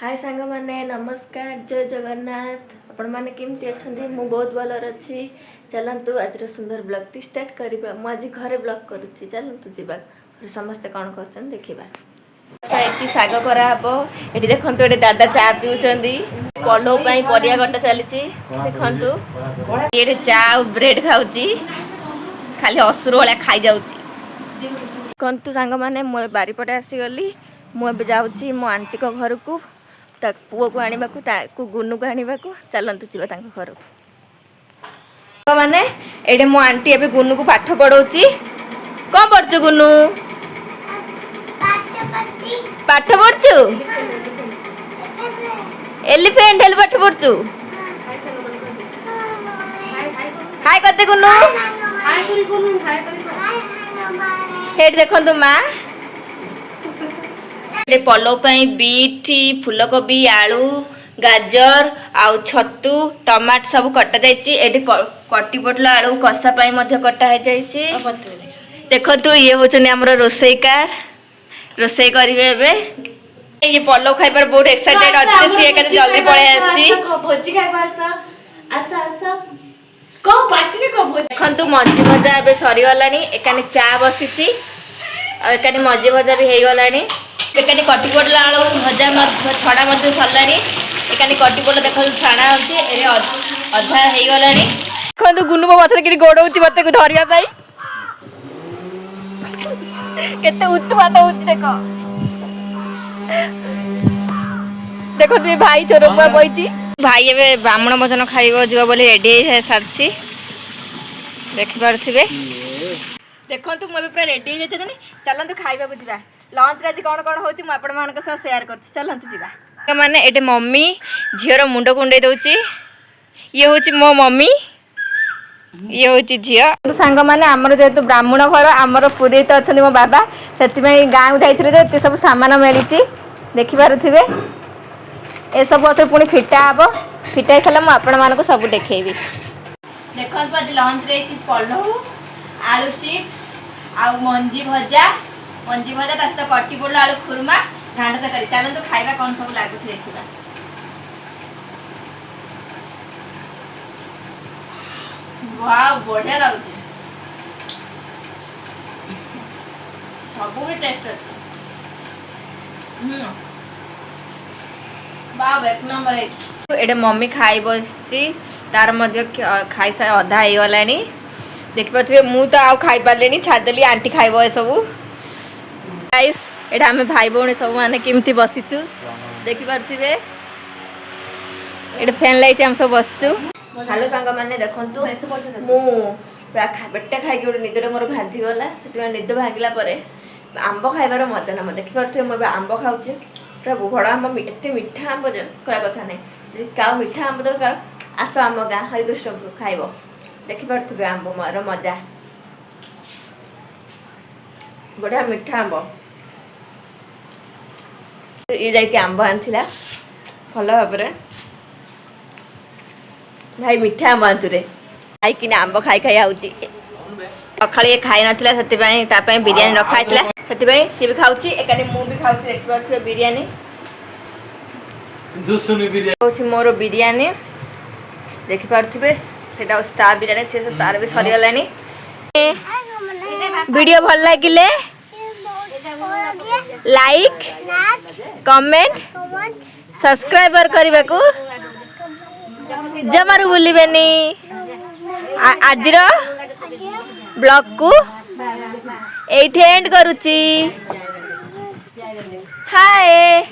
हाय सांग माने नमस्कार जय जगन्नाथ आपण माने केमती अछंदी मु बहुत भलर अछि चलंतु आज सुंदर ब्लॉग टी स्टार्ट करिबा मु आज घरे ब्लॉग करूची चलंतु जीवा घर समस्त कोन करछन देखिबा एती साग करा हबो एटी देखंतु एटे दादा चा पिउचंदी पलो पई परिया गंटा चलीची देखंतु एटे चा और ब्रेड खाउची खाली असुर वाला खाई जाउची कंतु सांग माने मु बारी पटे आसी गली मु अब जाउची मो आंटी को घर को पुओ को आने गुनु को आने चलतु जा घर मैंने ये मो आंटी ए गुनु को पाठ पढ़ाऊँगी कौन पढ़ु गुनु पाठ पढ़ु एलिफेंट हेल पाठ पढ़ु हाय करते गुनु हेड देखंतु माँ पलो बीट फूलकोबी आलू गाजर आउ छतु टमाट सब कटा जाइए कटी पटल आलू कषा कटा देखो ये हूँ आमर रोसईकार रोसई करेंगे ये पलो खाइबार बहुत एक्साइटेड अच्छे सी जल्दी पड़े आसी भोजी खाइबा आसा आसा देखु मजी भजा ए सरीगला एकानी चा बसी एकानी मजी भजा भी हो गला एकानी कटी पटल आलू भजा छड़ा सरला एकानी कटी पटल देख छाणा हो अधा हो गला देखो गुनु मो पछरे कि गोड़ौची मत धरिया केते उत्पात होची देखो तुम भाई चोर बही भाई ए ब्राह्मण भोजन खाइब जीव बोली रेडी सारी देखिपे देखो मुझे पूरा रेडी हो जाए चलतु खाइबा जा लंच आज कौन कौन हो सेयार कर चलतु जा मैंने ये मम्मी झीर मुंड कुंडे दौची ये हूँ मो मम्मी ये हूँ झी सांग मैंने आमर जेहेतु ब्राह्मण घर आमर पुरी तो अच्छा मो बाबा से गाँव जाते सब सामान मिली देखिपे ए सब पुणी फिटा हम फिटाई सारा मुझे आपण मानक सब देखी देखो आज लंच रे पलो आलू चिप्स आउ मंजी भजा तो कटी पड़ल आलू खुरमा घाट तरकारी चलते खाइबा कौन सब लगुच देखा वाव बढ़िया लगुच सब भी टेस्ट अच्छे एक नंबर ये मम्मी खाई बसी तार खाई सारे अधा हो गला देखिपे मु तो आउ खाई पारे छाड़देली आंटी खाइब ए सब गाइस ये आम भाई भौणी सब माने केमती बसीचु देखिपे ये फैन लगी आम सब बसचु हेलो सांग मैंने देखु मु पेटे खाई गोटे निदरे मोर भाजी गला से निद भांगला आंब खाइबार मजा ना देखिपे मुझे आंब खाऊँ पूरा बड़ आंब एत मीठा आंब कह कथा नहीं क्या मीठा आंब दरकार आस आम गाँ हरिकृष्ण खाइब देखिपे आंब मोर मजा बढ़िया मीठा आंब ये जाकि आंब आनी भल भाव भाई मीठा आंब आंतुरे खाई आंब खाई खाई आऊँगी सका ये खाई ना बिरियानी रखाई से सी भी खाऊँ एकानी मु भी खाऊँ देखिए बिरियानी मोर बिरियानी देखिपे से स्टार बिरियानी से स्टार भी सरीगला वीडियो भल लगे लाइक कमेंट सब्सक्राइबर करने को जमारू भूलिबेनी आज ब्लॉग को एठे एंड करुची हाय।